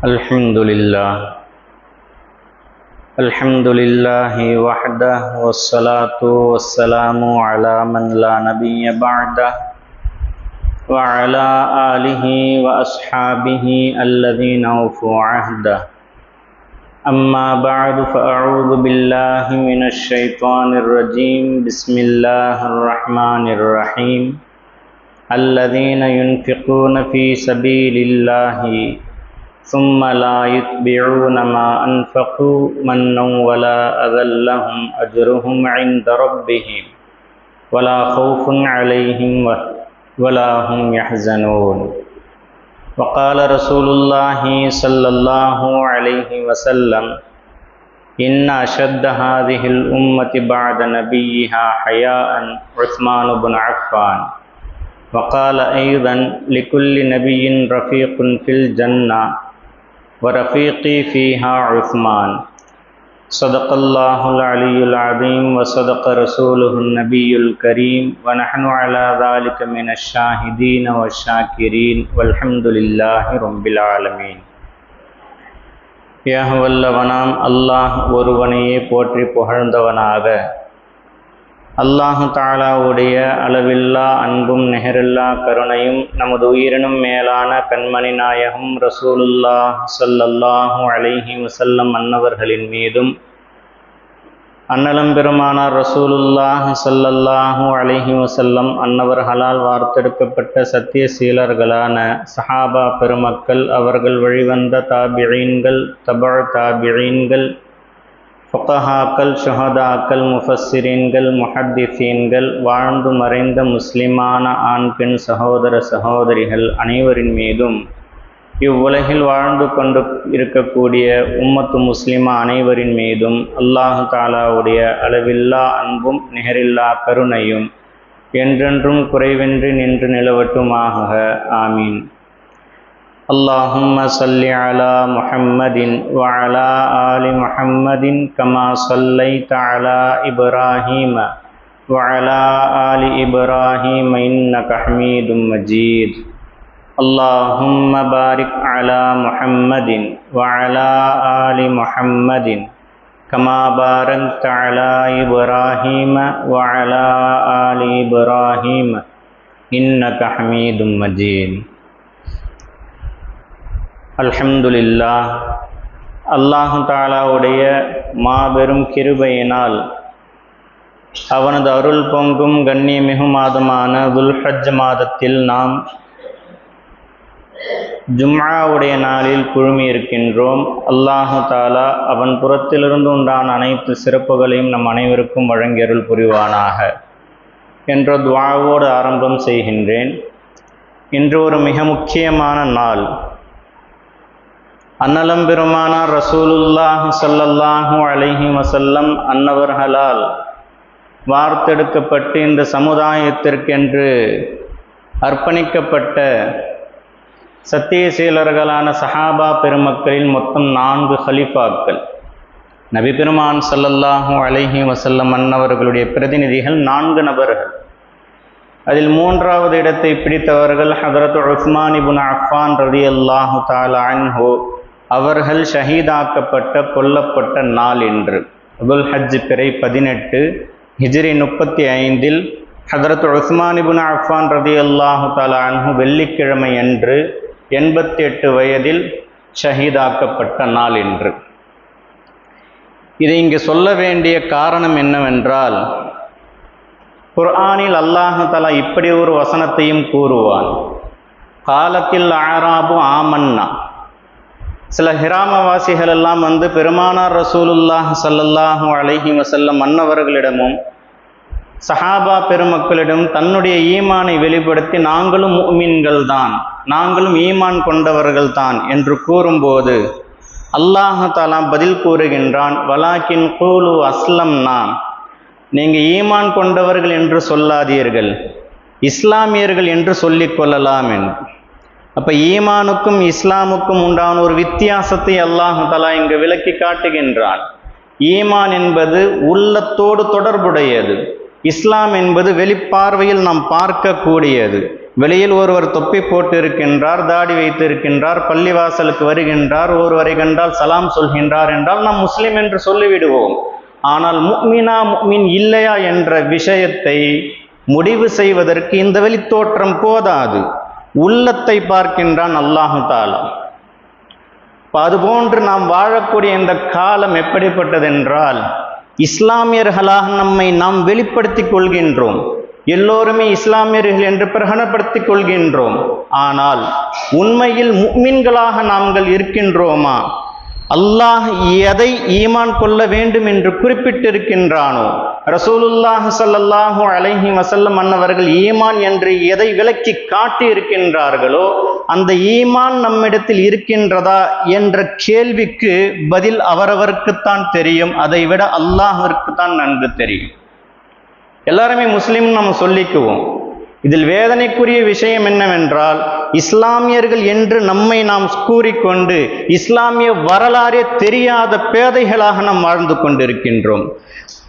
الحمد لله وحده والصلاة والسلام على من لا نبي بعده وعلى آله وأصحابه الذين أوفوا عهده أما بعد فأعوذ بالله من الشيطان الرجيم بسم الله الرحمن الرحيم الذين ينفقون في سبيل الله ثم لا يتبعون ما أنفقوا منا ولا أذى لهم أجرهم عند ربهم ولا خوف عليهم ولا هم يحزنون. وقال رسول الله صلى الله عليه وسلم إن أشد هذه الأمة بعد نبيها حياء عثمان بن عفان. وقال أيضا لكل نبي رفيق في الجنة ورفيقي فيها عثمان. صدق الله العلي العظيم وصدق رسوله النبي الكريم ونحن على ذلك من الشاهدين والشاكرين والحمد لله رب العالمين. வல்லவனாம் அல்லாஹ் ஒருவனையே போற்றி புகழ்ந்தவனாக, அல்லாஹு தஆலாவுடைய அளவில்லா அன்பும் நிகரில்லா கருணையும் நமது உயிரினும் மேலான கண்மணி நாயகம் ரசூலுல்லாஹ் ஸல்லல்லாஹு அலைஹி வஸல்லம் அன்னவர்களின் மீதும், அன்னலம் பெருமானார் ரசூலுல்லாஹ் ஸல்லல்லாஹு அலைஹி வஸல்லம் அன்னவர்களால் வார்த்தெடுக்கப்பட்ட சத்திய சீலர்களான சஹாபா பெருமக்கள், அவர்கள் வழிவந்த தாபிஈன்கள், தபஅ தாபிஈன்கள், ஃபுகஹாக்கள், ஷுஹதாக்கள், முஃபஸ்ஸிரீன்கள், முஹத்திஸீன்கள், வாழ்ந்து மறைந்த முஸ்லிமான ஆண் பெண் சகோதர சகோதரிகள் அனைவரின் மீதும், இவ்வுலகில் வாழ்ந்து கொண்டு இருக்கக்கூடிய உம்மத்து முஸ்லிமா அனைவரின் மீதும் அல்லாஹு தஆலாவுடைய அளவில்லா அன்பும் நிகரில்லா கருணையும் என்றென்றும் குறைவின்றி நின்று நிலவட்டுமாக. ஆமீன். اللهم صل على محمد وعلى آل محمد كما صليت على إبراهيم وعلى آل إبراهيم إنك حميد مجيد. اللهم بارك على محمد وعلى آل محمد كما باركت على إبراهيم وعلى آل إبراهيم إنك حميد مجيد. அல்ஹம்துலில்லாஹ். அல்லாஹு தஆலாவுடைய மாபெரும் கிருபையினால் அவனது அருள் பொங்கும் கண்ணியமிகு மாதமான துல்ஹஜ் மாதத்தில் நாம் ஜும்ஆவுடைய நாளில் குழுமி இருக்கின்றோம். அல்லாஹு தஆலா அவன் புறத்திலிருந்து உண்டான அனைத்து சிறப்புகளையும் நம் அனைவருக்கும் வழங்கி அருள் புரிவானாக என்ற துஆவோடு ஆரம்பம் செய்கின்றேன். இன்று ஒரு மிக முக்கியமான நாள். அன்னலம் பெருமானார் ரசூலுல்லாஹ் ஸல்லல்லாஹு அலைஹி வஸல்லம் அன்னவர்களால் வார்த்தெடுக்கப்பட்டு இந்த சமுதாயத்திற்கென்று அர்ப்பணிக்கப்பட்ட சத்தியசீலர்களான சஹாபா பெருமக்களில் மொத்தம் 4 ஹலீஃபாக்கள். நபி பெருமான் ஸல்லல்லாஹு அலைஹி வஸல்லம் அன்னவர்களுடைய பிரதிநிதிகள் 4 நபர்கள். அதில் 3வது இடத்தை பிடித்தவர்கள் ஹதரத் உஸ்மான் இப்னு அஃபான் ரலியல்லாஹு தஆலா அன்ஹு. அவர்கள் ஷஹீதாக்கப்பட்ட கொல்லப்பட்ட நாள் இன்று துல்ஹஜ் பிறை 18 ஹிஜ்ரி 35 ஹதரத் உஸ்மான் இப்னு அஃபான் ரலியல்லாஹு தஆலா அன்ஹு வெள்ளிக்கிழமை அன்று 88 வயதில் ஷஹீதாக்கப்பட்ட நாள் இன்று. இதை இங்கு சொல்ல வேண்டிய காரணம் என்னவென்றால், குர்ஆனில் அல்லாஹு தஆலா இப்படி ஒரு வசனத்தையும் கூறுவான். காலத்தில் ஆராபு ஆமன்னா. சில கிராமவாசிகள் எல்லாம் பெருமானார் ரசூலுல்லாஹ் ஸல்லல்லாஹு அலைஹி வஸல்லம் அன்னவர்களிடமும் சஹாபா பெருமக்களிடம் தன்னுடைய ஈமானை வெளிப்படுத்தி நாங்களும் முஃமின்கள் தான், நாங்களும் ஈமான் கொண்டவர்கள் தான் என்று கூறும்போது அல்லாஹ் தஆலா பதில் கூறுகின்றான், வலாக்கின் கூலு அஸ்லம்னா. நீங்கள் ஈமான் கொண்டவர்கள் என்று சொல்லாதீர்கள், இஸ்லாமியர்கள் என்று சொல்லிக் கொள்ளலாம் என்று. அப்போ ஈமானுக்கும் இஸ்லாமுக்கும் உண்டான ஒரு வித்தியாசத்தை அல்லாஹ் தஆலா இங்கு விளக்கி காட்டுகின்றான். ஈமான் என்பது உள்ளத்தோடு தொடர்புடையது, இஸ்லாம் என்பது வெளிப்பார்வையில் நாம் பார்க்கக்கூடியது. வெளியில் ஒருவர் தொப்பி போட்டு இருக்கின்றார், தாடி வைத்து இருக்கின்றார், பள்ளிவாசலுக்கு வருகின்றார், ஒருவரை கண்டால் சலாம் சொல்கின்றார் என்றால் நாம் முஸ்லிம் என்று சொல்லிவிடுவோம். ஆனால் முஃமினா முஃமின் இல்லையா என்ற விஷயத்தை முடிவு செய்வதற்கு இந்த வெளித்தோற்றம் போதாது, உள்ளத்தை பார்க்கின்றான் அல்லாஹு தஆலா. அதுபோன்று நாம் வாழக்கூடிய இந்த காலம் எப்படிப்பட்டதென்றால், இஸ்லாமியர்களாக நம்மை நாம் வெளிப்படுத்திக் கொள்கின்றோம், எல்லோருமே இஸ்லாமியர்கள் என்று பிரகடனப்படுத்திக் கொள்கின்றோம். ஆனால் உண்மையில் முஃமின்களாக நாங்கள் இருக்கின்றோமா? அல்லாஹ் எதை ஈமான் கொள்ள வேண்டும் என்று குறிப்பிட்டிருக்கின்றானோ, ரசூலுல்லாஹி ஸல்லல்லாஹு அலைஹி வஸல்லம் அன்னவர்கள் ஈமான் என்று எதை விளக்கி காட்டி இருக்கின்றார்களோ அந்த ஈமான் நம்மிடத்தில் இருக்கின்றதா என்ற கேள்விக்கு பதில் அவரவருக்குத்தான் தெரியும். அதை விட அல்லாஹ்விற்கு தான் நன்கு தெரியும். எல்லாருமே முஸ்லிம் நம்ம சொல்லிக்குவோம். இதில் வேதனைக்குரிய விஷயம் என்னவென்றால், இஸ்லாமியர்கள் என்று நம்மை நாம் கூறிக்கொண்டு இஸ்லாமிய வரலாறே தெரியாத பேதைகளாக நாம் வாழ்ந்து கொண்டிருக்கின்றோம்.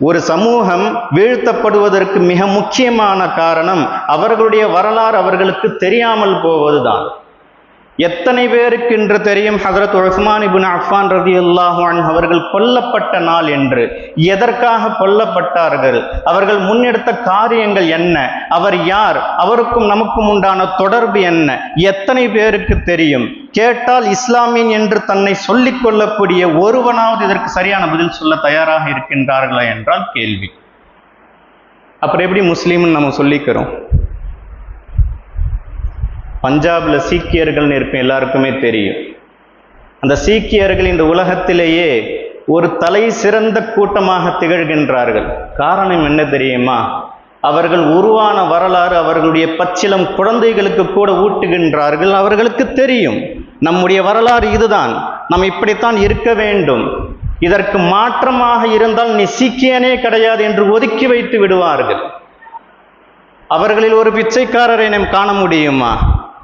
ஒரு சமூகம் வீழ்த்தப்படுவதற்கு மிக முக்கியமான காரணம் அவர்களுடைய வரலாறு அவர்களுக்கு தெரியாமல் போவதுதான். எத்தனை பேருக்கு இன்று தெரியும் ஹஜ்ரத் உஸ்மான் இப்னு அஃபான் ரலியல்லாஹு அன்ஹு அவர்கள் கொல்லப்பட்ட நாள் என்று? எதற்காக கொல்லப்பட்டார்கள்? அவர்கள் முன்னெடுத்த காரியங்கள் என்ன? அவர் யார்? அவருக்கும் நமக்கும் உண்டான தொடர்பு என்ன? எத்தனை பேருக்கு தெரியும்? கேட்டால் இஸ்லாமியன் என்று தன்னை சொல்லிக் கொள்ளக்கூடிய ஒருவனாவது இதற்கு சரியான பதில் சொல்ல தயாராக இருக்கின்றார்களா என்றால் கேள்வி. அப்புறம் எப்படி முஸ்லீம்னு நம்ம சொல்லிக்கிறோம்? பஞ்சாபில் சீக்கியர்கள் இருப்பேன், எல்லாருக்குமே தெரியும். அந்த சீக்கியர்கள் இந்த உலகத்திலேயே ஒரு தலை சிறந்த கூட்டமாக திகழ்கின்றார்கள். காரணம் என்ன தெரியுமா? அவர்கள் உருவான வரலாறு அவர்களுடைய பச்சிலம் குழந்தைகளுக்கு கூட ஊட்டுகின்றார்கள். அவர்களுக்கு தெரியும் நம்முடைய வரலாறு இதுதான், நாம் இப்படித்தான் இருக்க வேண்டும், இதற்கு மாற்றமாக இருந்தால் நீ சீக்கியனே கிடையாது என்று ஒதுக்கி வைத்து விடுவார்கள். அவர்களில் ஒரு பிச்சைக்காரரை நாம் காண முடியுமா?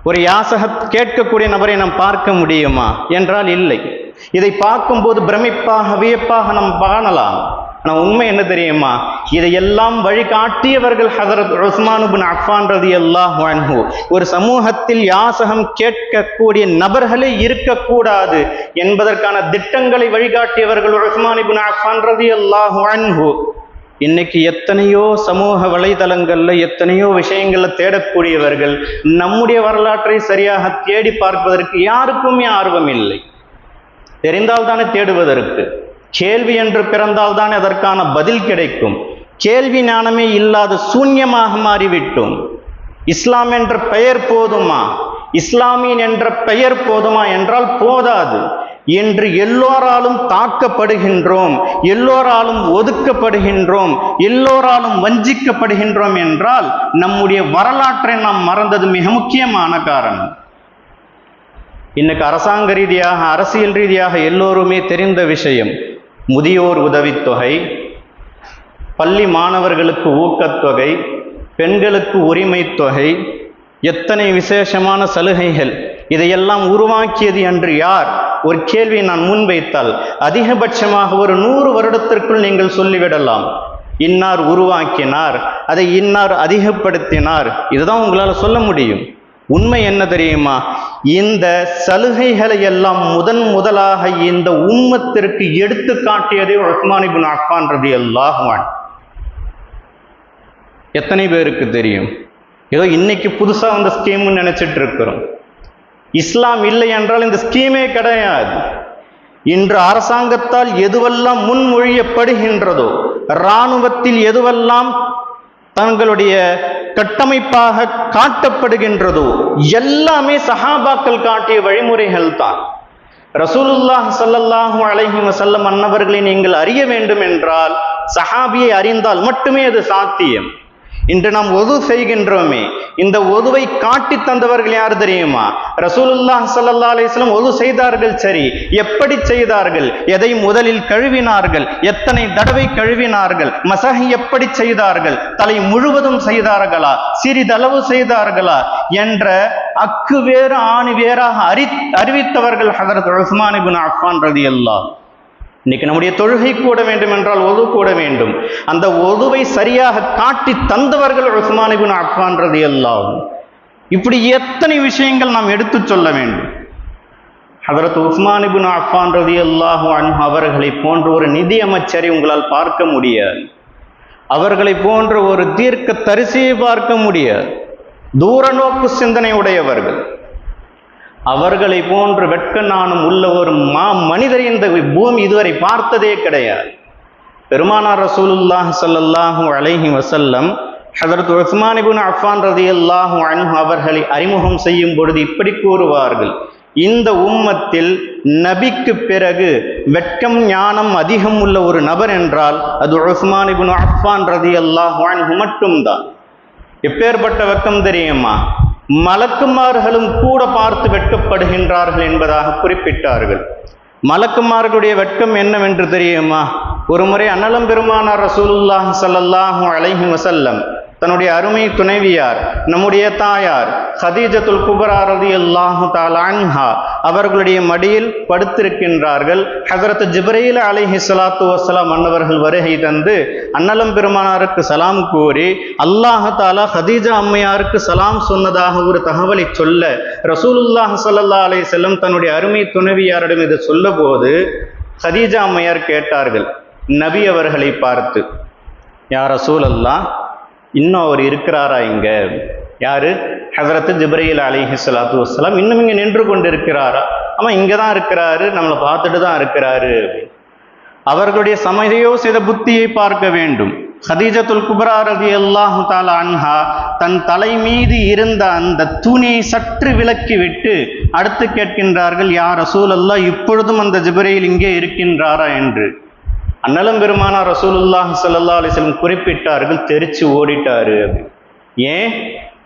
ஒரு யாசக கேட்கக்கூடிய நபரை நாம் பார்க்க முடியுமா என்றால் இல்லை. இதை பார்க்கும்போது பிரமிப்பாக வியப்பாக நாம் காணலாம். ஆனால் உண்மை என்ன தெரியுமா? இதையெல்லாம் வழிகாட்டியவர்கள் ஹஜ்ரத் உஸ்மான் இப்னு அஃபான் ரலியல்லாஹு அன்ஹு. ஒரு சமூகத்தில் யாசகம் கேட்கக்கூடிய நபர்களே இருக்கக்கூடாது என்பதற்கான திட்டங்களை வழிகாட்டியவர்கள் உஸ்மான் இப்னு அஃபான் ரலியல்லாஹு அன்ஹு. இன்னைக்கு எத்தனையோ சமூக வலைதளங்கள்ல எத்தனையோ விஷயங்கள்ல தேடக்கூடியவர்கள் நம்முடைய வரலாற்றை சரியாக தேடி பார்ப்பதற்கு யாருக்குமே ஆர்வம் இல்லை. தெரிந்தால்தானே தேடுவதற்கு. கேள்வி என்று பிறந்தால்தானே அதற்கான பதில் கிடைக்கும். கேள்வி ஞானமே இல்லாத சூன்யமாக மாறிவிட்டோம். இஸ்லாம் என்ற பெயர் போதுமா? இஸ்லாமியன் என்ற பெயர் போதுமா என்றால் போதாது. இன்று எல்லோராலும் தாக்கப்படுகின்றோம், எல்லோராலும் ஒதுக்கப்படுகின்றோம், எல்லோராலும் வஞ்சிக்கப்படுகின்றோம் என்றால் நம்முடைய வரலாற்றை நாம் மறந்தது மிக முக்கியமான காரணம். இன்னைக்கு அரசாங்க ரீதியாக அரசியல் ரீதியாக எல்லோருமே தெரிந்த விஷயம், முதியோர் உதவித்தொகை, பள்ளி மாணவர்களுக்கு ஊக்கத்தொகை, பெண்களுக்கு உரிமை தொகை, எத்தனை விசேஷமான சலுகைகள். இதையெல்லாம் உருவாக்கியது என்று யார்? ஒரு கேள்வி நான் முன்வைத்தால் அதிகபட்சமாக ஒரு 100 வருடத்திற்குள் நீங்கள் சொல்லிவிடலாம். இன்னார் உருவாக்கினார், அதை இன்னார் அதிகப்படுத்தினார், இதுதான் உங்களால் சொல்ல முடியும். உண்மை என்ன தெரியுமா? இந்த சலுகைகளை எல்லாம் முதலாக இந்த உம்மத்திற்கு எடுத்து காட்டியதே உஸ்மான் இப்னு அஃபான் ரலியல்லாஹு அன்ஹு. எத்தனை பேருக்கு தெரியும்? ஏதோ இன்னைக்கு புதுசா வந்த ஸ்கீம்னு நினைச்சிட்டு இருக்கிறோம். இஸ்லாம் இல்லை என்றால் இந்த ஸ்கீமே கிடையாது. இன்று அரசாங்கத்தால் எதுவெல்லாம் முன்மொழியப்படுகின்றதோ, இராணுவத்தில் எதுவெல்லாம் தங்களுடைய கட்டமைப்பாக காட்டப்படுகின்றதோ எல்லாமே சஹாபாக்கள் காட்டிய வழிமுறைகள் தான். ரசூலுல்லாஹி ஸல்லல்லாஹு அலைஹி வஸல்லம் அன்னவர்களை நீங்கள் அறிய வேண்டும் என்றால் சஹாபியை அறிந்தால் மட்டுமே அது சாத்தியம். இன்று நாம் ஒது செய்கின்றோமே, இந்த ஒதுவை காட்டி தந்தவர்கள் யார் தெரியுமா? ரசூலுல்லாஹி ஸல்லல்லாஹு அலைஹி வஸல்லம் ஒது செய்தார்கள். சரி, எப்படி செய்தார்கள்? எதை முதலில் கழுவினார்கள்? எத்தனை தடவை கழுவினார்கள்? மசஹ் எப்படி செய்தார்கள்? தலை முழுவதும் செய்தார்களா? சிறிதளவு செய்தார்களா? என்ற அக்கு வேறு ஆணி வேறாக அறிவித்தவர்கள் ஹஜ்ரத் உஸ்மான் இப்னு அஃபான் ரலியல்லாஹு. இன்னைக்கு நம்முடைய தொழுகை கூட வேண்டும் என்றால் ஒது கூட வேண்டும். அந்த ஒதுவை சரியாக காட்டி தந்தவர்கள் உஸ்மான் இப்னு அஃபான் ரலியல்லாஹு. இப்படி எத்தனை விஷயங்கள் நாம் எடுத்து சொல்ல வேண்டும். ஹதரத் உஸ்மான் இப்னு அஃபான் ரலியல்லாஹு அன்ஹு அவர்களை போன்ற ஒரு நிதி அமைச்சரை உங்களால் பார்க்க முடியாது. அவர்களை போன்ற ஒரு தீர்க்க தரிசியை பார்க்க முடியாது. தூரநோக்கு சிந்தனை உடையவர்கள். அவர்களை போன்று வெட்க நாணம் உள்ள ஒரு மனிதரை இந்த பூமி இதுவரை பார்த்ததே கிடையாது. பெருமானார் ரசூலுல்லாஹி ஸல்லல்லாஹு அலைஹி வஸல்லம் ஹதரத் உஸ்மான் இப்னு அஃபான் ரலியல்லாஹு அன்ஹு அவர்களை அறிமுகம் செய்யும் பொழுது இப்படி கூறுவார்கள், இந்த உம்மத்தில் நபிக்கு பிறகு வெட்கம் ஞானம் அதிகம் உள்ள ஒரு நபர் என்றால் அது உஸ்மான் இப்னு அஃபான் ரலியல்லாஹு அன்ஹு மட்டும்தான். எப்பேற்பட்ட வெட்கம் தெரியுமா? மலக்குமார்களும் கூட பார்த்து வெட்கப்படுகின்றார்கள் என்பதாக குறிப்பிட்டார்கள். மலக்குமார்களுடைய வெட்கம் என்னவென்று தெரியுமா? ஒரு முறை அன்னலம் பெருமானார் ரசூலுல்லாஹி ஸல்லல்லாஹு அலைஹி வஸல்லம் தன்னுடைய அருமை துணைவியார் நம்முடைய தாயார் ஹதீஜத்துல் குப்ரா ரலியல்லாஹு தஆலா அன்ஹா அவர்களுடைய மடியில் படுத்திருக்கின்றார்கள். ஹஸரத் ஜிப்ரீல் அலைஹிஸ்ஸலாத்து வஸ்ஸலாம் அன்னவர்கள் வருகை தந்து அன்னலம் பெருமானாருக்கு சலாம் கூறி அல்லாஹ் தஆலா ஹதீஜா அம்மையாருக்கு சலாம் சொன்னதாக ஒரு தகவலை சொல்ல ரசூலுல்லாஹி ஸல்லல்லாஹு அலைஹி வஸல்லம் தன்னுடைய அருமை துணைவியாரிடம் இதை சொல்லபோது ஹதீஜா அம்மையார் கேட்டார்கள் நபி அவர்களை பார்த்து, யா ரசூலல்லாஹ், இன்னும் அவர் இருக்கிறாரா இங்க? யாரு? ஹஸரத் ஜிப்ரீல் அலைஹிஸ்ஸலாத்து வஸ்ஸலாம் இன்னும் இங்க நின்று கொண்டு இருக்கிறாரா? ஆமா, இங்க தான் இருக்கிறாரு, நம்மளை பார்த்துட்டு தான் இருக்கிறாரு. அவர்களுடைய சமயோ செய்த புத்தியை பார்க்க வேண்டும். ஹதீஜத்துல் குப்ரா ரலியல்லாஹு தஆலா அன்ஹா தன் தலை மீது இருந்த அந்த துணியை சற்று விலக்கி விட்டு அடுத்து கேட்கின்றார்கள், யா ரசூலல்லாஹ், இப்பொழுதும் அந்த ஜிப்ரீல் இங்கே இருக்கின்றாரா என்று. அன்னலம் பெருமானார் ரசூலுல்லாஹி ஸல்லல்லாஹு அலைஹி வஸல்லம் குறிப்பிட்டார்கள், தெரிச்சு ஓடிட்டாரு. ஏன்?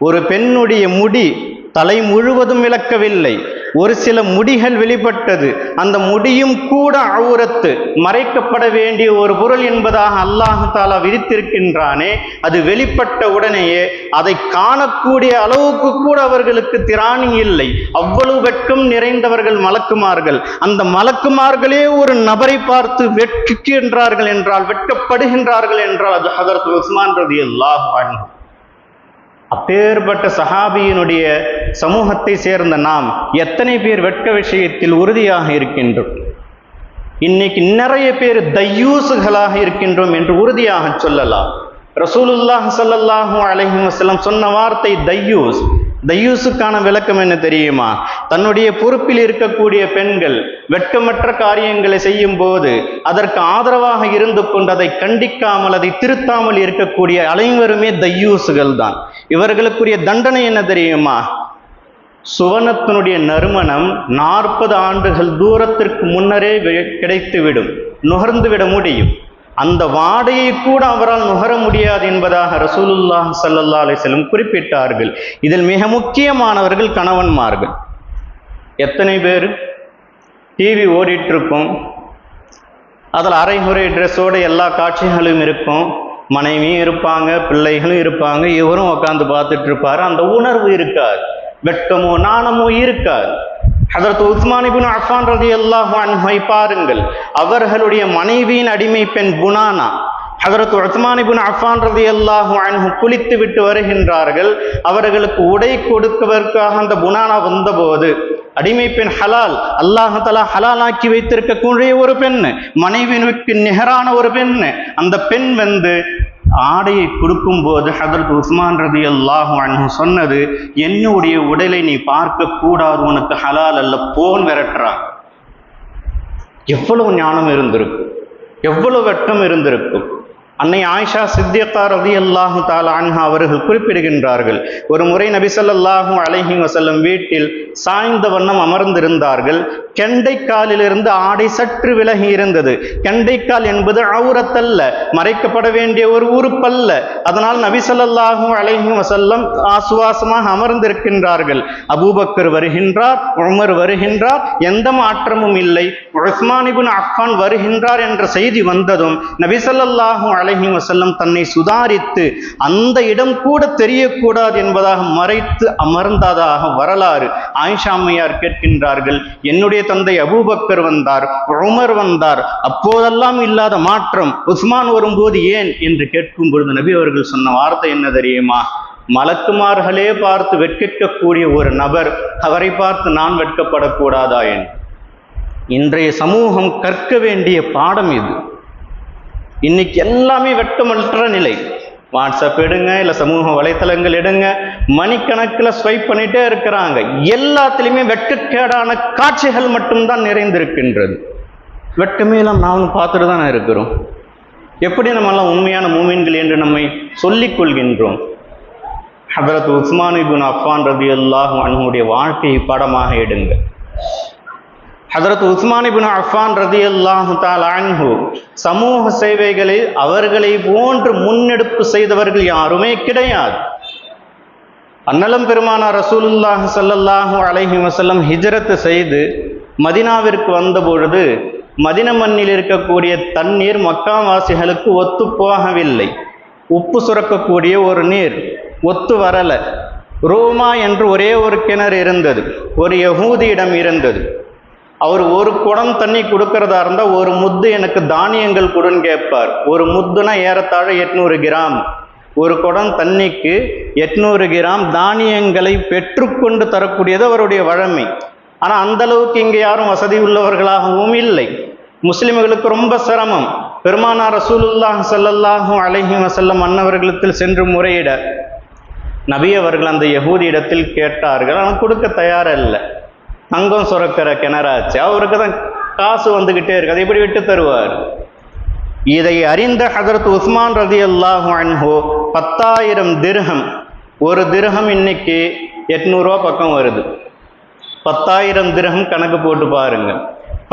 ஒரு பெண்ணுடைய முடி தலை முழுவதும் விளக்கவில்லை, ஒரு சில முடிகள் வெளிப்பட்டது. அந்த முடியும் கூட அவுரத்து, மறைக்கப்பட வேண்டிய ஒரு பொருள் என்பதாக அல்லாஹ் தஆலா விதித்திருக்கின்றானே, அது வெளிப்பட்ட உடனேயே அதை காணக்கூடிய அளவுக்கு கூட அவர்களுக்கு திராணி இல்லை. அவ்வளவு வெட்கம் நிறைந்தவர்கள் மலக்குமார்கள். அந்த மலக்குமார்களே ஒரு நபரை பார்த்து வெட்கின்றார்கள் என்றால், வெட்கப்படுகின்றார்கள் என்றால் அது ஹதரத் உஸ்மான் ரலியல்லாஹு அன்ஹு. அப்பேற்பட்ட சஹாபியினுடைய சமூகத்தை சேர்ந்த நாம் எத்தனை பேர் வெட்க விஷயத்தில் உறுதியாக இருக்கின்றோம்? இன்னைக்கு நிறைய பேர் தையூசுகளாக இருக்கின்றோம் என்று உறுதியாக சொல்லலாம். ரசூலுல்லாஹி ஸல்லல்லாஹு அலைஹி வஸல்லம் சொன்ன வார்த்தை தையூஸ். தையூசுக்கான விளக்கம் என்ன தெரியுமா? தன்னுடைய பொறுப்பில் இருக்கக்கூடிய பெண்கள் வெட்கமற்ற காரியங்களை செய்யும் போது அதற்கு ஆதரவாக இருந்து கொண்டு அதை கண்டிக்காமல் அதை திருத்தாமல் இருக்கக்கூடிய அனைவருமே தையூசுகள் தான். இவர்களுக்குரிய தண்டனை என்ன தெரியுமா? சுவனத்தினுடைய நறுமணம் 40 ஆண்டுகள் தூரத்திற்கு முன்னரே கிடைத்துவிடும், நுகர்ந்துவிட முடியும். அந்த வாடையை கூட அவரால் நுகர முடியாது என்பதாக ரசூலுல்லாஹி ஸல்லல்லாஹு அலைஹி வஸல்லம் குறிப்பிட்டார்கள். இதில் மிக முக்கியமானவர்கள் கணவன்மார்கள். எத்தனை பேர் டிவி ஓடிட்டு இருக்கும், அதில் அரைகுறை ட்ரெஸ்ஸோடு எல்லா காட்சிகளும் இருக்கும், மனைவியும் இருப்பாங்க, பிள்ளைகளும் இருப்பாங்க, இவரும் உட்காந்து பார்த்துட்டு இருப்பாரு. அந்த உணர்வு இருக்காது, வெட்கமோ நாணமோ இருக்காது. ஹதரத் உஸ்மான் இப்னு அஃபான் ரலியல்லாஹு அன்ஹு பாருங்கள், அவர்களுடைய மனைவியின் அடிமை பெண் புனானா. ஹதரத் உஸ்மான் இப்னு அஃபான் ரலியல்லாஹு அன்ஹு குளித்து விட்டு வருகின்றார்கள். அவர்களுக்கு உடை கொடுப்பதற்காக அந்த புனானா வந்தபோது, அடிமை பெண் ஹலால், அல்லாஹ் தஆலா ஹலாலாக்கி வைத்திருக்கக்கூடிய ஒரு பெண், மனைவிக்கு நிகரான ஒரு பெண். அந்த பெண் வந்து ஆடையை கொடுக்கும் போது ஹதரத் உஸ்மான் ரலியல்லாஹு அன்ஹு சொன்னது, என்னுடைய உடலை நீ பார்க்க கூடாது, உனக்கு ஹலால் அல்ல, போன் விரட்டுறாங்க. எவ்வளவு ஞானம் இருந்திருக்கும், எவ்வளவு வெட்கம் இருந்திருக்கும். அன்னை ஆயிஷா சித்திகா ரலியல்லாஹு தஆலா அன்ஹா அவர்கள் குறிப்பிடுகின்றார்கள், ஒரு முறை நபி ஸல்லல்லாஹு அலைஹி வஸல்லம் வீட்டில் சாய்ந்த வண்ணம் அமர்ந்திருந்தார்கள். கெண்டைக்காலிலிருந்து ஆடை சற்று விலகி இருந்தது. கெண்டைக்கால் என்பது அவுரத்தல்ல, மறைக்கப்பட வேண்டிய ஒரு உறுப்பல்ல. அதனால் நபி ஸல்லல்லாஹு அலைஹி வஸல்லம் ஆசுவாசமாக அமர்ந்திருக்கின்றார்கள். அபூபக்கர் வருகின்றார், உமர் வருகின்றார், எந்த மாற்றமும் இல்லை. உஸ்மான் இப்னு அஃபான் வருகின்றார் என்ற செய்தி வந்ததும் நபி ஸல்லல்லாஹு அலைஹி வஸல்லம் தன்னை சுதாரித்து அந்த இடம் கூட தெரியக்கூடாது என்பதாக மறைத்து அமர்ந்ததாக வரலாறு. ஆயிஷா அம்மையார் கேட்கின்றார்கள், என்னுடைய தந்தை அபூபக்கர் வந்தார், உமர் வந்தார், அப்போதெல்லாம் இல்லாத மாற்றம் உஸ்மான் வரும்போது ஏன் என்று கேட்கும் பொழுது நபி அவர்கள் சொன்ன வார்த்தை என்ன தெரியுமா? மலக்குமார்களே பார்த்து வெட்கிக்கக்கூடிய ஒரு நபர் அவரை பார்த்து நான் வெட்கப்படக்கூடாதா என்று. இன்றைய சமூகம் கற்க வேண்டிய பாடம் இது. இன்னைக்கு எல்லாமே வெட்கமற்ற நிலை. வாட்ஸ்அப் எடுங்க, இல்லை சமூக வலைத்தளங்கள் எடுங்க, மணிக்கணக்கில் ஸ்வைப் பண்ணிட்டே இருக்கிறாங்க. எல்லாத்துலேயுமே வெட்கக்கேடான காட்சிகள் மட்டும்தான் நிறைந்திருக்கின்றது. வெட்கமே எல்லாம் நாமும் பார்த்துட்டு தானே இருக்கிறோம். எப்படி நம்மெல்லாம் உண்மையான மூமின்கள் என்று நம்மை சொல்லிக் கொள்கின்றோம்? ஹதரத் உஸ்மான் இப்னு அஃபான் ரலியல்லாஹு அன்ஹுடைய வாழ்க்கையை படமாக எடுங்க. ஹதரத் உஸ்மான் இப்னு அஃபான் ரலியல்லாஹு தஆலா அன்ஹு சமூக சேவைகளில் அவர்களை போன்று முன்னெடுப்பு செய்தவர்கள் யாருமே கிடையாது. அன்னலம் பெருமானார் ரசூலுல்லாஹி ஸல்லல்லாஹு அலைஹி வஸல்லம் ஹிஜ்ரத் செய்து மதீனாவிற்கு வந்த பொழுது மதீனா மண்ணில் இருக்கக்கூடிய தண்ணீர் மக்காவாசிகளுக்கு ஒத்து போகவில்லை. உப்பு சுரக்கக்கூடிய ஒரு நீர் ஒத்து வரல. ரோமா என்று ஒரே ஒரு கிணறு இருந்தது, ஒரு யகூதியிடம் இருந்தது. அவர் ஒரு குடம் தண்ணி கொடுக்கறதா இருந்தால் ஒரு முத்து எனக்கு தானியங்கள் கொடுன்னு கேட்பார். ஒரு முத்துனா ஏறத்தாழ 800 கிராம். ஒரு குடம் தண்ணிக்கு 800 கிராம் தானியங்களை பெற்றுக்கொண்டு தரக்கூடியது அவருடைய வழமை. ஆனால் அந்த அளவுக்கு இங்கே யாரும் வசதி உள்ளவர்களாகவும் இல்லை. முஸ்லிம்களுக்கு ரொம்ப சிரமம். பெருமானார் ரசூலுல்லாஹி ஸல்லல்லாஹு அலைஹி வஸல்லம் அன்னவர்களிடத்தில் சென்று முறையிட நபி அவர்கள் அந்த யகூதி இடத்தில் கேட்டார்கள். ஆனால் கொடுக்க தயாரில்லை. தங்கம் சுரக்கிற கிணறாச்சு, அவருக்கு தான் காசு வந்துக்கிட்டே இருக்கு, அதை எப்படி விட்டு தருவார்? இதை அறிந்த ஹதரத் உஸ்மான் ரலியல்லாஹு அன்ஹு 10,000 திர்ஹம், ஒரு திர்ஹம் இன்னைக்கு 800 ரூபா பக்கம் வருது. 10,000 திர்ஹம் கணக்கு போட்டு பாருங்க.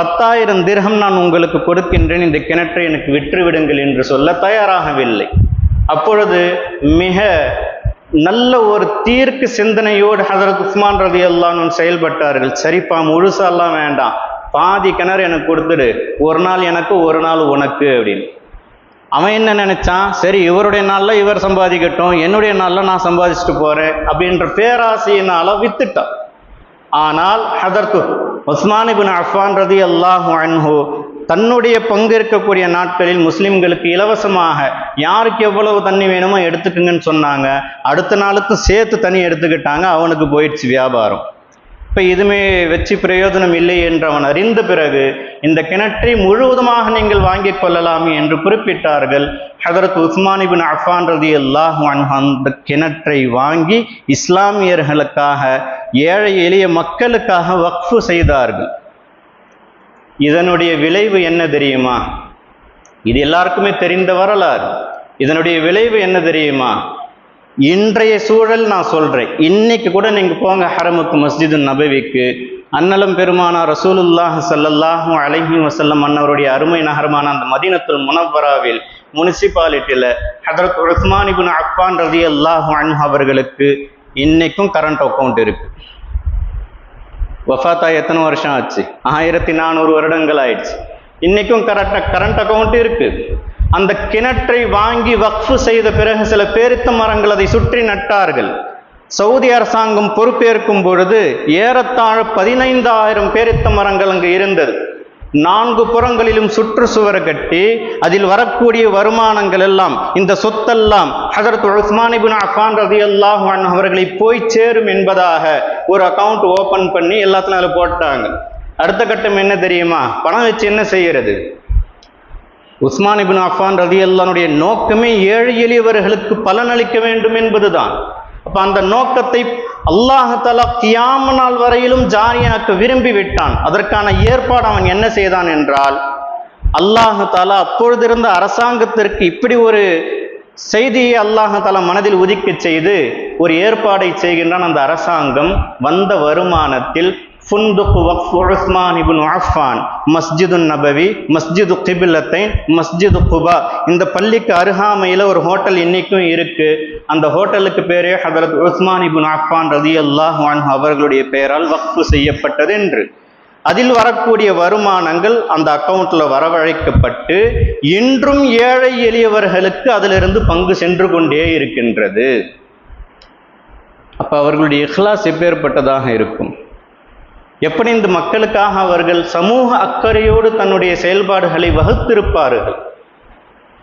10,000 திர்ஹம் நான் உங்களுக்கு கொடுக்கின்றேன், இந்த கிணற்றை எனக்கு விற்று விடுங்கள் என்று சொல்ல தயாராகவில்லை. அப்பொழுது மிக நல்ல ஒரு தீர்க்கு சிந்தனையோடு ஹதரத் உஸ்மான் ரலியல்லாஹு அன்ஹு செயல்பட்டார்கள். சரிப்பா, முழுசாலாம் வேண்டாம், பாதி கிணறு எனக்கு கொடுத்துடு, ஒரு நாள் எனக்கு ஒரு நாள் உனக்கு அப்படின்னு. அவன் என்ன நினைச்சான், சரி இவருடைய நாளில் இவர் சம்பாதிக்கட்டும், என்னுடைய நாளில் நான் சம்பாதிச்சுட்டு போறேன் அப்படின்ற பேராசையினால வித்துட்டான். ஆனால் ஹதரத் உஸ்மான் இப்னு அஃபான் ரலியல்லாஹு அன்ஹு தன்னுடைய பங்கு இருக்கக்கூடிய நாட்களில் முஸ்லிம்களுக்கு இலவசமாக யாருக்கு எவ்வளவு தண்ணி வேணுமோ எடுத்துக்குங்கன்னு சொன்னாங்க. அடுத்த நாளுக்கு சேர்த்து தண்ணி எடுத்துக்கிட்டாங்க. அவனுக்கு போயிடுச்சு வியாபாரம். இப்போ இதுமே வச்சு பிரயோஜனம் இல்லை என்று அவன் அறிந்த பிறகு இந்த கிணற்றை முழுவதுமாக நீங்கள் வாங்கி கொள்ளலாமே என்று குறிப்பிட்டார்கள். ஹதரத் உஸ்மான் இப்னு அஃபான் ரலியல்லாஹு அன்ஹு அந்த கிணற்றை வாங்கி இஸ்லாமியர்களுக்காக, ஏழை எளிய மக்களுக்காக வக்ஃபு செய்தார்கள். இதனுடைய விளைவு என்ன தெரியுமா? இது எல்லாருக்குமே தெரிந்த வரலாறு. இதனுடைய விளைவு என்ன தெரியுமா? இன்றைய சூழல் நான் சொல்றேன். இன்னைக்கு கூட நீங்க போங்க ஹரமுக்கு, மஸ்ஜிது நபவிக்கு, அன்னலம் பெருமானார் ரசூலுல்லாஹி ஸல்லல்லாஹு அலைஹி வஸல்லம் அன்னவருடைய அருமை நகரமான அந்த மதீனத்துல் முனவ்வராவில் முனிசிபாலிட்டியில் ஹதரத் உஸ்மான் இப்னு அஃபான் ரலியல்லாஹு அன்ஹு அவர்களுக்கு இன்னைக்கும் கரண்ட் அக்கௌண்ட் இருக்கு. வஃபாத்தா எத்தனை வருஷம் ஆச்சு? 1400 வருடங்கள் ஆயிடுச்சு. இன்னைக்கும் கரண்ட் அக்கௌண்ட் இருக்கு. அந்த கிணற்றை வாங்கி வக்ஃபு செய்த பிறகு சில பேரித்த மரங்கள் அதை சுற்றி நட்டார்கள். சவுதி அரசாங்கம் பொறுப்பேற்கும் பொழுது ஏறத்தாழ 15,000 பேரித்த மரங்கள் அங்கு இருந்தது. 4 புறங்களிலும் சுற்றுச்சுவர் கட்டி அதில் வரக்கூடிய வருமானங்கள் எல்லாம், இந்த சொத்தெல்லாம் ஹதரத் உஸ்மான் இப்னு அஃபான் ரலியல்லாஹு அன்ஹு அவர்களை போய் சேரும் என்பதாக ஒரு அக்கௌண்ட் ஓபன் பண்ணி எல்லாத்தையும் அதில் போட்டாங்க. அடுத்த கட்டம் என்ன தெரியுமா? பணம் வச்சு என்ன செய்யறது? உஸ்மான் இப்னு அஃபான் ரலியல்லாஹுடைய நோக்கமே ஏழை எளியவர்களுக்கு பலனளிக்க வேண்டும் என்பதுதான். அப்ப அந்த நோக்கத்தை அல்லாஹ் தஆலா கியாம நாள் வரையிலும் ஜாரியாக்க விரும்பி விட்டான். அதற்கான ஏற்பாடு அவன் என்ன செய்தான் என்றால், அல்லாஹ் தஆலா அப்பொழுது இருந்த அரசாங்கத்திற்கு இப்படி ஒரு செய்தியை அல்லாஹ் தஆலா மனதில் உதிக்க செய்து ஒரு ஏற்பாடை செய்கின்றான். அந்த அரசாங்கம் வந்த வருமானத்தில் ஃபுந்துக் வக்ஃப் உஸ்மான் இப்னு அஃபான், மஸ்ஜிது நபவி, மஸ்ஜிது கிபிலத்தைன், மஸ்ஜிது குபா, இந்த பள்ளிக்கு அருகாமையில் ஒரு ஹோட்டல் இன்னைக்கும் இருக்கு. அந்த ஹோட்டலுக்கு பேரே ஹதரத் உஸ்மான் இப்னு அஃபான் ரலியல்லாஹு அன்ஹு அவர்களுடைய பெயரால் வக்ஃபு செய்யப்பட்டது என்று. அதில் வரக்கூடிய வருமானங்கள் அந்த அக்கௌண்ட்ல வரவழைக்கப்பட்டு இன்றும் ஏழை எளியவர்களுக்கு அதிலிருந்து பங்கு சென்று கொண்டே இருக்கின்றது. அப்ப அவர்களுடைய இஹ்லாஸ் எப்பேற்பட்டதாக இருக்கும்? எப்படி இந்த மக்களுக்காக அவர்கள் சமூக அக்கறையோடு தன்னுடைய செயல்பாடுகளை வகுத்திருப்பார்கள்?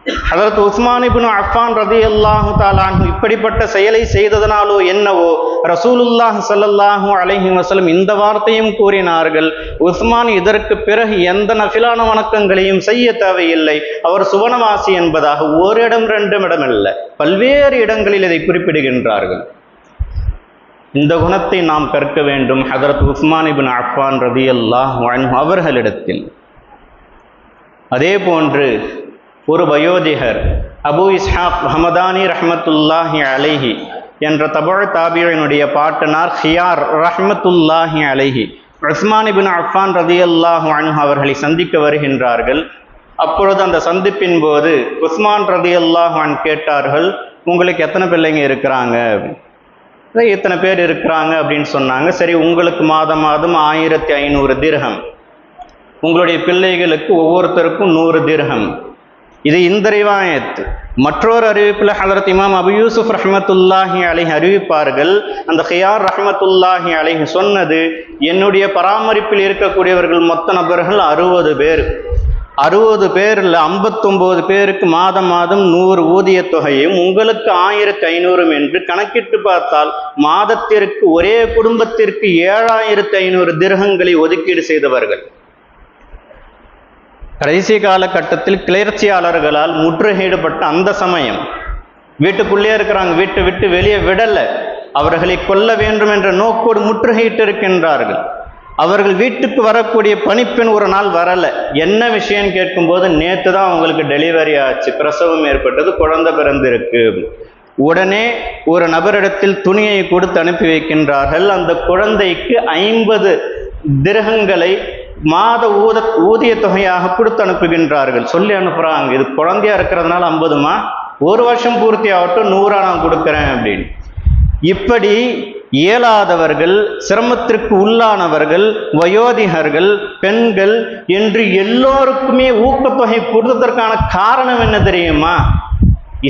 ஹதரத் உஸ்மான் இப்னு அஃபான் ரலியல்லாஹு தஆலா அன்ஹு இப்படிப்பட்ட செயலை செய்ததனாலோ என்னவோ ரசூலுல்லாஹ் ஸல்லல்லாஹு அலைஹி வஸல்லம் இந்த வார்த்தையும் கூறினார்கள், உஸ்மான் இதற்கு பிறகு எந்த நஃபிலான வணக்கங்களையும் செய்ய தேவையில்லை, அவர் சுவனவாசி என்பதாக ஒரு இடம் ரெண்டு இடம் அல்ல, பல்வேறு இடங்களில் இதை குறிப்பிடுகின்றார்கள். இந்த குணத்தை நாம் கற்க வேண்டும் ஹதரத் உஸ்மான் இப்னு அஃபான் ரலியல்லாஹு அன்ஹு அவர்களிடத்தில். அதே போன்று ஒரு வயோதிகர் அபு இஸ்ஹாக் ஹமதானி ரஹ்மத்துல்லாஹி அலைஹி என்ற தபுஅ தாபியினுடைய பாட்டனார் ஹியார் ரஹ்மத்துல்லாஹி அலைஹி உஸ்மான் இப்னு அஃபான் ரலியல்லாஹு அன்ஹு அவர்களை சந்திக்க வருகின்றார்கள். அப்பொழுது அந்த சந்திப்பின் போது உஸ்மான் ரலியல்லாஹு அன்ஹு கேட்டார்கள், உங்களுக்கு எத்தனை பிள்ளைங்க இருக்கிறாங்க? இத்தனை பேர் இருக்கிறாங்க அப்படின்னு சொன்னாங்க. சரி, உங்களுக்கு மாதம் 1500 திர்ஹம், உங்களுடைய பிள்ளைகளுக்கு ஒவ்வொருத்தருக்கும் 100 திர்ஹம். இது இந்த ரிவாயத். மற்றொரு அறிவிப்பில் ஹதரத் இமாம் அபு யூசுப் ரஹ்மத்துல்லாஹி அலைஹி அறிவிப்பார்கள், அந்த ஹியார் ரஹ்மத்துல்லாஹி அலைஹி சொன்னது, என்னுடைய பராமரிப்பில் இருக்கக்கூடியவர்கள் மொத்த நபர்கள் 60 பேர். 60 பேரில் 59 பேருக்கு மாதம் 100 ஊதிய தொகையும் உங்களுக்கு 1500 என்று கணக்கிட்டு பார்த்தால் மாதத்திற்கு ஒரே குடும்பத்திற்கு 7500 திர்ஹங்களை ஒதுக்கீடு செய்தவர்கள். கடைசி காலகட்டத்தில் கிளர்ச்சியாளர்களால் முற்றுகையிடப்பட்ட அந்த சமயம் வீட்டுக்குள்ளே இருக்கிறாங்க, வீட்டை விட்டு வெளியே விடலை, அவர்களை கொல்ல வேண்டும் என்ற நோக்கோடு முற்றுகையிட்டு இருக்கின்றார்கள். அவர்கள் வீட்டுக்கு வரக்கூடிய பணிப்பெண் ஒரு நாள் வரலை. என்ன விஷயம் கேட்கும்போது, நேற்று தான் அவங்களுக்கு டெலிவரி ஆச்சு, பிரசவம் ஏற்பட்டது, குழந்தை பிறந்திருக்கு. உடனே ஒரு நபரிடத்தில் துணியை கொடுத்து அனுப்பி வைக்கின்றார்கள். அந்த குழந்தைக்கு 50 திர்ஹங்களை மாத ஊதிய தொகையாக கொடுத்து அனுப்புகின்றார்கள். சொல்லி அனுப்புகிறாங்க, இது குழந்தையா இருக்கிறதுனால 50மா, ஒரு வருஷம் பூர்த்தி ஆகட்டும் 100 நான் கொடுக்குறேன் அப்படின்னு. இப்படி இயலாதவர்கள், சிரமத்திற்கு உள்ளானவர்கள், வயோதிகர்கள், பெண்கள் என்று எல்லோருக்குமே ஊக்கத்தொகை கொடுத்ததற்கான காரணம் என்ன தெரியுமா?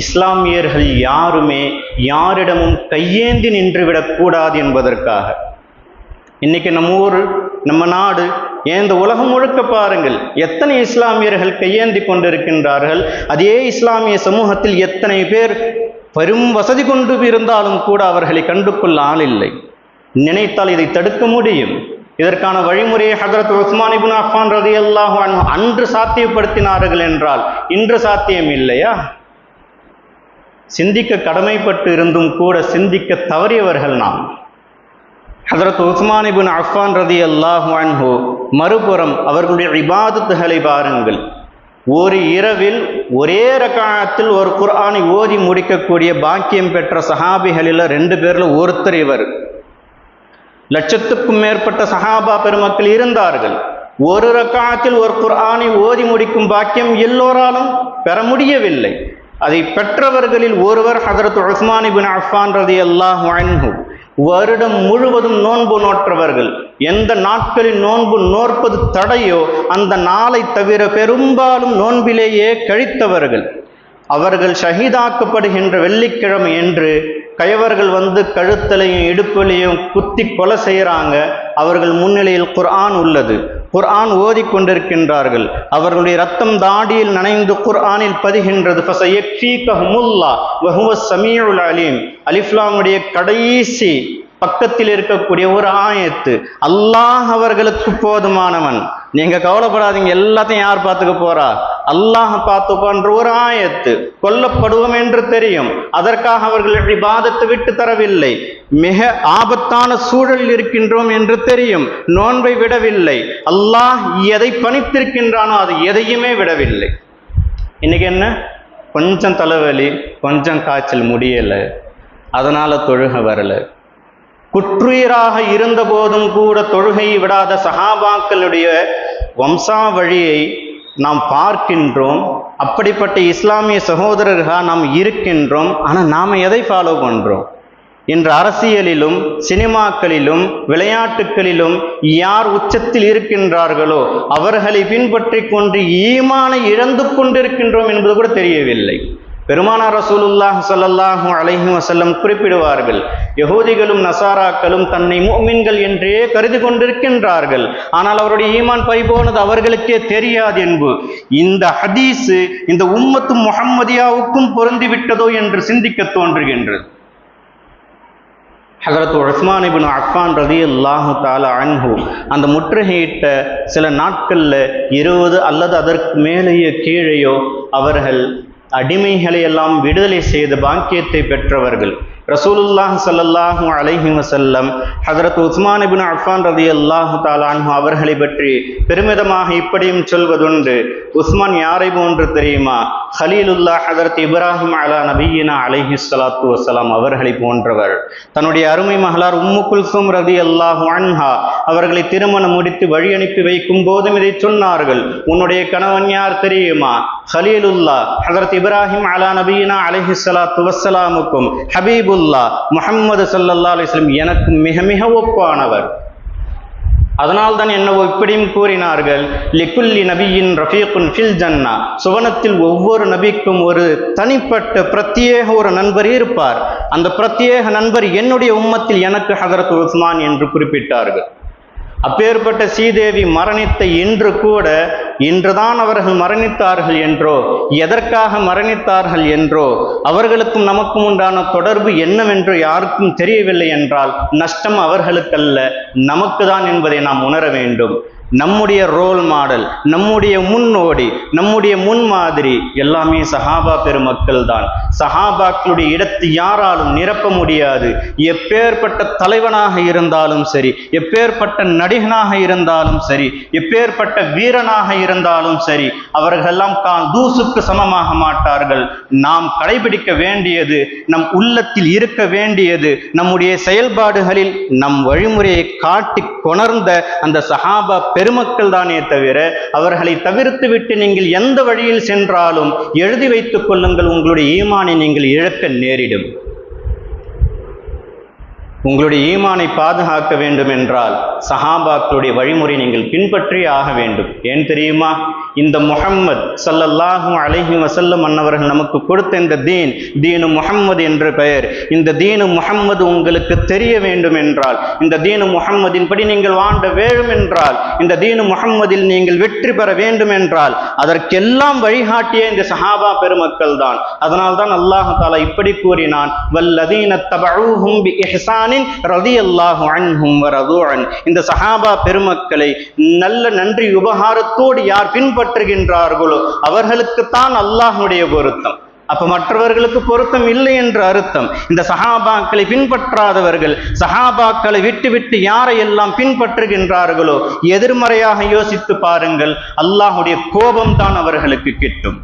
இஸ்லாமியர்கள் யாருமே யாரிடமும் கையேந்தி நின்றுவிடக்கூடாது என்பதற்காக. இன்னைக்கு நம்ம ஊர், நம்ம நாடு, இந்த உலகம் முழுக்க பாருங்கள், எத்தனை இஸ்லாமியர்கள் கையேந்தி கொண்டிருக்கின்றார்கள். அதே இஸ்லாமிய சமூகத்தில் எத்தனை பேர் பெரும் வசதி கொண்டு இருந்தாலும் கூட அவர்களை கண்டுகொள்ள ஆள் இல்லை. நினைத்தால் இதை தடுக்க முடியும். இதற்கான வழிமுறையை ஹதரத் உஸ்மான் இப்னு அஃபான் ரலியல்லாஹு அன்ஹு அன்று சாத்தியப்படுத்தினார்கள் என்றால் இன்று சாத்தியம் இல்லையா? சிந்திக்க கடமைப்பட்டு இருந்தும் கூட சிந்திக்க தவறியவர்கள் நாம். ஹதரத் உஸ்மான் இப்னு அஃபான் ரலியல்லாஹு அன்ஹு மறுபுறம் அவர்களுடைய இபாதத்துகளை பாருங்கள். ஒரு இரவில் ஒரே ரகாத்தில் ஒரு குர்ஆனை ஓதி முடிக்கக்கூடிய பாக்கியம் பெற்ற சஹாபிகளில் 2 பேரில் ஒருத்தர் இவர். லட்சத்துக்கும் மேற்பட்ட சஹாபா பெருமக்கள் இருந்தார்கள். ஒரு ரகாத்தில் ஒரு குர்ஆனை ஓதி முடிக்கும் பாக்கியம் எல்லோராலும் பெற முடியவில்லை. அதை பெற்றவர்களில் ஒருவர் ஹதரத் உஸ்மான் இப்னு அஃபான் ரலியல்லாஹு அன்ஹு. வருடம் முழுவதும் நோன்பு நோற்றவர்கள். எந்த நாட்களில் நோன்பு நோற்பது தடையோ அந்த நாளை தவிர பெரும்பாலும் நோன்பிலேயே கழித்தவர்கள். அவர்கள் ஷஹீதாக்கப்படுகின்ற வெள்ளிக்கிழமை என்று கயவர்கள் வந்து கழுத்தலையும் இடுப்பிலையும் குத்தி கொலை செய்கிறாங்க. அவர்கள் முன்னிலையில் குர்ஆன் உள்ளது, குர்ஆன் ஓதி கொண்டிருக்கின்றார்கள். அவர்களுடைய ரத்தம் தாடியில் நனைந்து குர்ஆனில் பதிகின்றது. ஃபஸயக்ஃபீகஹுமுல்லாஹ் வஹுவஸ் ஸமீஉல் அலீம். அலிஃப் லாமுடைய கடைசி பக்கத்தில் இருக்கக்கூடிய ஒரு ஆயத்து, அல்லாஹ் அவர்களுக்கு போதுமானவன், நீங்க கவலைப்படாதீங்க, எல்லாத்தையும் யார் பார்த்துக்க போறா? அல்லாஹ் பார்த்துக்கோன்ற ஒரு ஆயத்து. கொல்லப்படுவோம் என்று தெரியும், அதற்காக அவர்கள் இபாதத்தை விட்டு தரவில்லை. மிக ஆபத்தான சூழல் இருக்கின்றோம் என்று தெரியும், நோன்பை விடவில்லை. அல்லாஹ் எதை பணித்திருக்கின்றானோ அது எதையுமே விடவில்லை. இன்னைக்கு என்ன, கொஞ்சம் தலைவலி, கொஞ்சம் காய்ச்சல், முடியலை, அதனால தொழுக வரல. குற்றுயிராக இருந்த போதும் கூட தொழுகையை விடாத சஹாபாக்களுடைய வம்சாவழியை நாம் பார்க்கின்றோம். அப்படிப்பட்ட இஸ்லாமிய சகோதரர்களாக நாம் இருக்கின்றோம். ஆனால் நாம் எதை ஃபாலோ பண்ணுறோம்? இன்று அரசியலிலும் சினிமாக்களிலும் விளையாட்டுக்களிலும் யார் உச்சத்தில் இருக்கின்றார்களோ அவர்களை பின்பற்றி கொண்டு ஈமானை இழந்து கொண்டிருக்கின்றோம் என்பது கூட தெரியவில்லை. பெருமானார் ரசூலுல்லாஹ் ஸல்லல்லாஹு அலைஹி வஸல்லம் குறிப்பிடுவார்கள், யஹூதிகளும் நசாராக்களும் தன்னை முஃமின்கள் என்றே கருதி கொண்டிருக்கின்றார்கள், ஆனால் அவருடைய ஈமான் பறிபோனது அவர்களுக்கே தெரியாது என்பது இந்த ஹதீஸ் இந்த உம்மத்து முஹம்மதியாவுக்கும் பொருந்திவிட்டதோ என்று சிந்திக்க தோன்றுகின்றது. ஹஜரத் உஸ்மான் இப்னு அஃபான் ரலியல்லாஹு தஆலா அன்ஹு அந்த முற்றுகையிட்ட சில நாட்கள்ல 20 அல்லது அதற்கு மேலேயோ கீழேயோ அவர்கள் அடிமைகளை எல்லாம் விடுதலை செய்த பாக்கியத்தை பெற்றவர்கள். ரசூலுல்லாஹ் ஸல்லல்லாஹு அலைஹி வஸல்லம் ஹஜரத் உஸ்மான் இப்னு அஃபான் ரலியல்லாஹு தஆலா அன்ஹு அவர்களை பற்றி பெருமிதமாக இப்படியும் சொல்வதுண்டு, உஸ்மான் யாரை போன்று தெரியுமா? ஹலீலுல்லாஹ் ஹஜரத் இப்ராஹிம் அலா நபியினா அலைஹி ஸலாத்து வஸலாம் அவர்களை போன்றவர். தன்னுடைய அருமை மகளார் உம்மு குல்சூம் ரலியல்லாஹு அன்ஹா அவர்களை திருமணம் முடித்து வழி அனுப்பி வைக்கும் போதும் இதை சொன்னார்கள், உன்னுடைய கணவன் யார் தெரியுமா? ஹலீலுல்லாஹ் ஹஜரத் இப்ராஹிம் அலா நபியினா அலைஹி ஸலாத்து வஸலாமுக்கும் ஹபீபுல்லாஹ் முஹம்மது ஸல்லல்லாஹு அலைஹி வஸல்லம் எனக்கு மிக மிக ஒப்பானவர். அதனால் தான் என்னவோ இப்படியும் கூறினார்கள், லிகுல்லி நபியின் ரஃபீக்குன் ஃபில் ஜன்னா, சுவனத்தில் ஒவ்வொரு நபிக்கும் ஒரு தனிப்பட்ட பிரத்யேக ஒரு நண்பர் இருப்பார், அந்த பிரத்யேக நண்பர் என்னுடைய உம்மத்தில் எனக்கு ஹஜரத் உஸ்மான் என்று குறிப்பிட்டார்கள். அப்பேற்பட்ட ஸ்ரீதேவி மரணித்த இன்று கூட, இன்றுதான் அவர்கள் மரணித்தார்கள் என்றோ, எதற்காக மரணித்தார்கள் என்றோ, அவர்களுக்கும் நமக்கும் உண்டான தொடர்பு என்னவென்று யாருக்கும் தெரியவில்லை என்றால் நஷ்டம் அவர்களுக்கல்ல நமக்கு தான் என்பதை நாம் உணர வேண்டும். நம்முடைய ரோல் மாடல், நம்முடைய முன்னோடி, நம்முடைய முன்மாதிரி எல்லாமே சஹாபா பெருமக்கள் தான். சஹாபாக்களுடைய இடத்தை யாராலும் நிரப்ப முடியாது. எப்பேற்பட்ட தலைவனாக இருந்தாலும் சரி, எப்பேற்பட்ட நடிகனாக இருந்தாலும் சரி, எப்பேற்பட்ட வீரனாக இருந்தாலும் சரி, அவர்களெல்லாம் தூசுக்கு சமமாக மாட்டார்கள். நாம் கடைபிடிக்க வேண்டியது, நம் உள்ளத்தில் இருக்க வேண்டியது, நம்முடைய செயல்பாடுகளில் நம் வழிமுறையை காட்டி கொணர்ந்த அந்த சஹாபா பெருமக்கள் தானே தவிர, அவர்களை தவிர்த்து விட்டு நீங்கள் எந்த வழியில் சென்றாலும் எழுதி வைத்துக் கொள்ளுங்கள், உங்களுடைய ஈமானை நீங்கள் இழக்க நேரிடும். உங்களுடைய ஈமானை பாதுகாக்க வேண்டும் என்றால் சஹாபாக்களுடைய வழிமுறை நீங்கள் பின்பற்றி ஆக வேண்டும். ஏன் தெரியுமா? இந்த முஹம்மது ஸல்லல்லாஹு அலைஹி வஸல்லம் அன்னவர்கள் நமக்கு கொடுத்த இந்த தீனு முஹம்மது என்ற பெயர், இந்த தீனு முஹம்மது உங்களுக்கு தெரிய வேண்டும் என்றால், இந்த தீனு முஹம்மதின் படி நீங்கள் வாழ வேண்டும் என்றால், இந்த தீனு முஹம்மதில் நீங்கள் வெற்றி பெற வேண்டும் என்றால், அதற்கெல்லாம் வழிகாட்டிய இந்த சஹாபா பெருமக்கள் தான். அதனால் தான் அல்லாஹ் தஆலா இப்படி கூறினான், வல்லதீன தபஊஹும் பிஇஹ்சான் ரலியல்லாஹு அன்ஹும் வரது அன். இந்த சஹாபா பெருமக்களை நல்ல நன்றி உபகாரத்தோடு யார் பின்பற்றுகின்றார்களோ அவர்களுக்குத்தான் அல்லாஹ்வுடைய பொருத்தம். அப்ப மற்றவர்களுக்கு பொருத்தம் இல்லை என்று அர்த்தம். இந்த சஹாபாக்களை பின்பற்றாதவர்கள், சஹாபாக்களை விட்டு யாரையெல்லாம் பின்பற்றுகின்றார்களோ எதிர்மறையாக யோசித்து பாருங்கள், அல்லாஹ்வுடைய கோபம் தான் அவர்களுக்கு கிட்டும்.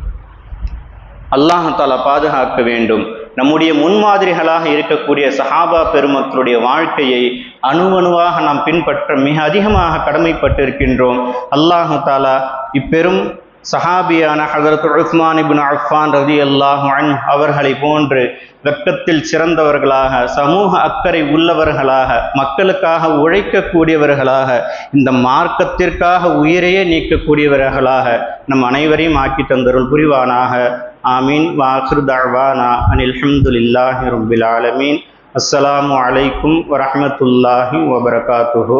அல்லாஹ் தஆலா பாதுகாக்க வேண்டும். நம்முடைய முன்மாதிரிகளாக இருக்கக்கூடிய சஹாபா பெருமக்களுடைய வாழ்க்கையை அணுவணுவாக நாம் பின்பற்ற மிக அதிகமாக கடமைப்பட்டிருக்கின்றோம். அல்லாஹ் தஆலா இப்பெரும் சஹாபியான ஹஜரத் உஸ்மான் இப்னு அஃபான் ரலியல்லாஹு அன்ஹு அவர்களை போன்று வெட்கத்தில் சிறந்தவர்களாக, சமூக அக்கறை உள்ளவர்களாக, மக்களுக்காக உழைக்கக்கூடியவர்களாக, இந்த மார்க்கத்திற்காக உயிரையே நீக்கக்கூடியவர்களாக நம் அனைவரையும் ஆக்கி தந்தருள் புரிவானாக. ஆமீன். வாஹிரு தஅவானா அனில் ஹம்துலில்லாஹி ரப்பில் ஆலமீன். அஸ்ஸலாமு அலைக்கும் வரஹ்மத்துல்லாஹி வபரகாத்துஹு.